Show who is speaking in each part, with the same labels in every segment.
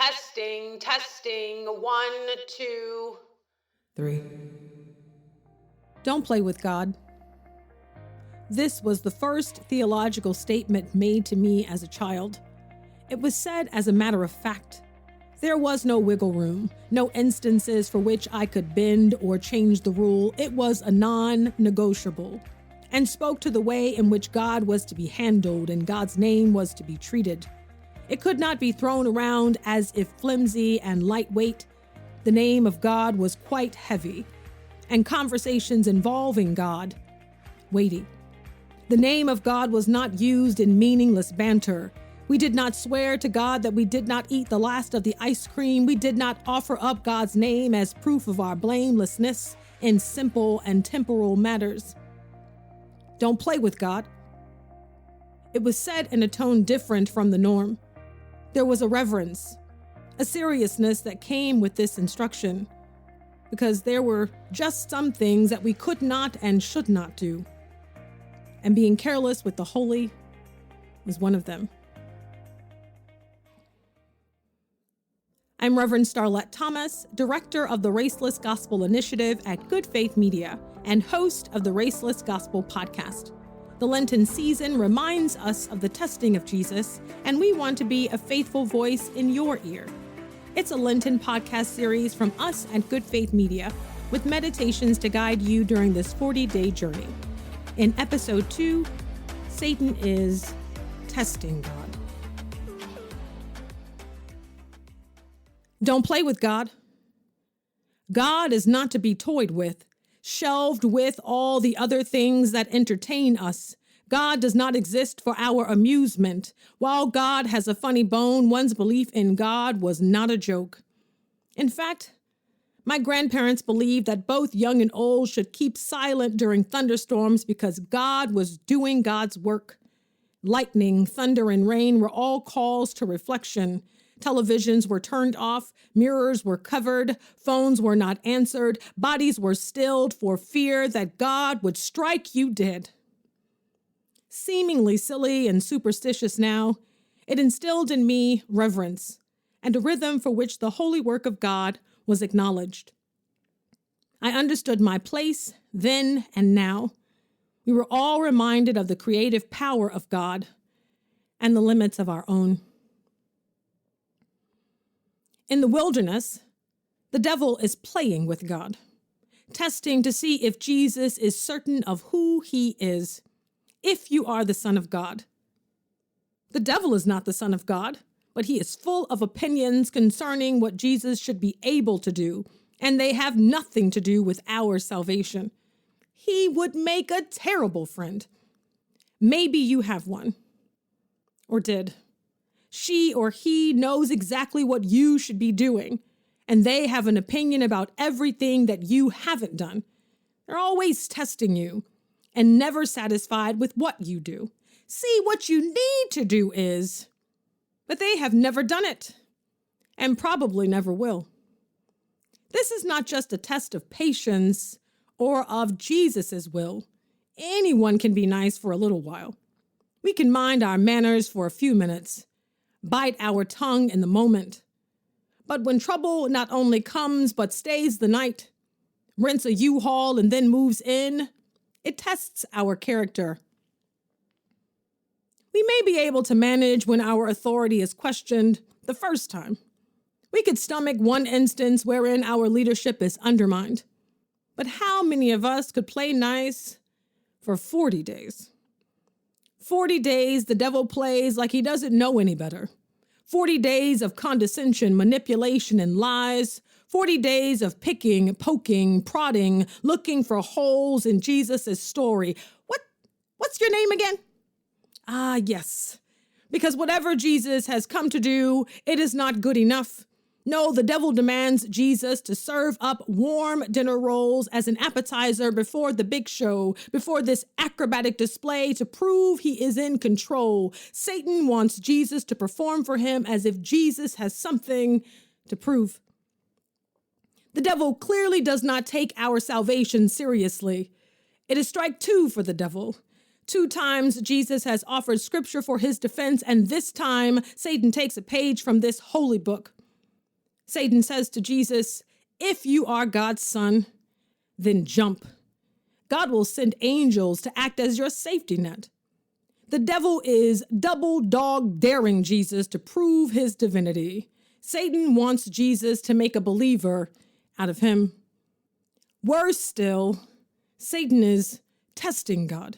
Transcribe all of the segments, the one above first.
Speaker 1: Testing, testing, 1, 2,
Speaker 2: 3. Don't play with God. This was the first theological statement made to me as a child. It was said as a matter of fact. There was no wiggle room, no instances for which I could bend or change the rule. It was a non-negotiable and spoke to the way in which God was to be handled and God's name was to be treated. It could not be thrown around as if flimsy and lightweight. The name of God was quite heavy, and conversations involving God, weighty. The name of God was not used in meaningless banter. We did not swear to God that we did not eat the last of the ice cream. We did not offer up God's name as proof of our blamelessness in simple and temporal matters. Don't play with God. It was said in a tone different from the norm. There was a reverence, a seriousness that came with this instruction, because there were just some things that we could not and should not do. And being careless with the holy was one of them. I'm Reverend Starlette Thomas, director of the Raceless Gospel initiative at Good Faith Media and host of the Raceless Gospel podcast. The Lenten season reminds us of the testing of Jesus, and we want to be a faithful voice in your ear. It's a Lenten podcast series from us at Good Faith Media, with meditations to guide you during this 40-day journey. In episode 2, Satan is testing God. Don't play with God. God is not to be toyed with, shelved with all the other things that entertain us. God does not exist for our amusement. While God has a funny bone, one's belief in God was not a joke. In fact, my grandparents believed that both young and old should keep silent during thunderstorms because God was doing God's work. Lightning, thunder, and rain were all calls to reflection. Televisions were turned off, mirrors were covered, phones were not answered, bodies were stilled for fear that God would strike you dead. Seemingly silly and superstitious now, it instilled in me reverence and a rhythm for which the holy work of God was acknowledged. I understood my place then and now. We were all reminded of the creative power of God and the limits of our own. In the wilderness, the devil is playing with God, testing to see if Jesus is certain of who he is, if you are the Son of God. The devil is not the Son of God, but he is full of opinions concerning what Jesus should be able to do, and they have nothing to do with our salvation. He would make a terrible friend. Maybe you have one, or did. She or he knows exactly what you should be doing, and they have an opinion about everything that you haven't done. They're always testing you and never satisfied with what you do. See, what you need to do is, but they have never done it and probably never will. This is not just a test of patience or of Jesus's will. Anyone can be nice for a little while. We can mind our manners for a few minutes, bite our tongue in the moment. But when trouble not only comes but stays the night, rents a U-Haul and then moves in, it tests our character. We may be able to manage when our authority is questioned the first time. We could stomach one instance wherein our leadership is undermined. But how many of us could play nice for 40 days? 40 days the devil plays like he doesn't know any better. 40 days of condescension, manipulation, and lies. 40 days of picking, poking, prodding, looking for holes in Jesus' story. What's your name again? Ah, yes. Because whatever Jesus has come to do, it is not good enough. No, the devil demands Jesus to serve up warm dinner rolls as an appetizer before the big show, before this acrobatic display to prove he is in control. Satan wants Jesus to perform for him as if Jesus has something to prove. The devil clearly does not take our salvation seriously. It is strike two for the devil. 2 times Jesus has offered scripture for his defense, and this time Satan takes a page from this holy book. Satan says to Jesus, "If you are God's son, then jump. God will send angels to act as your safety net." The devil is double dog daring Jesus to prove his divinity. Satan wants Jesus to make a believer out of him. Worse still, Satan is testing God.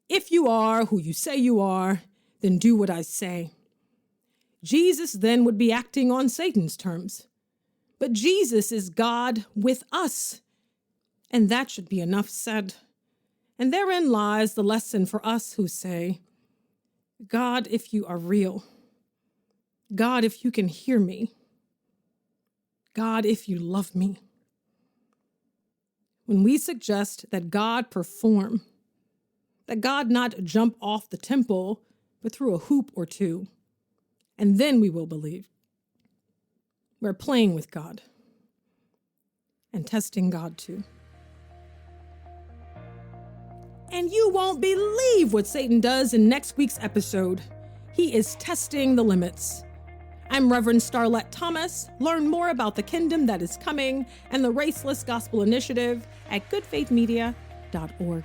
Speaker 2: If you are who you say you are, then do what I say. Jesus then would be acting on Satan's terms. But Jesus is God with us, and that should be enough said. And therein lies the lesson for us who say, "God, if you are real. God, if you can hear me. God, if you love me." When we suggest that God perform, that God not jump off the temple, but through a hoop or two, and then we will believe, we're playing with God and testing God too. And you won't believe what Satan does in next week's episode. He is testing the limits. I'm Reverend Starlette Thomas. Learn more about the kingdom that is coming and the Raceless Gospel initiative at goodfaithmedia.org.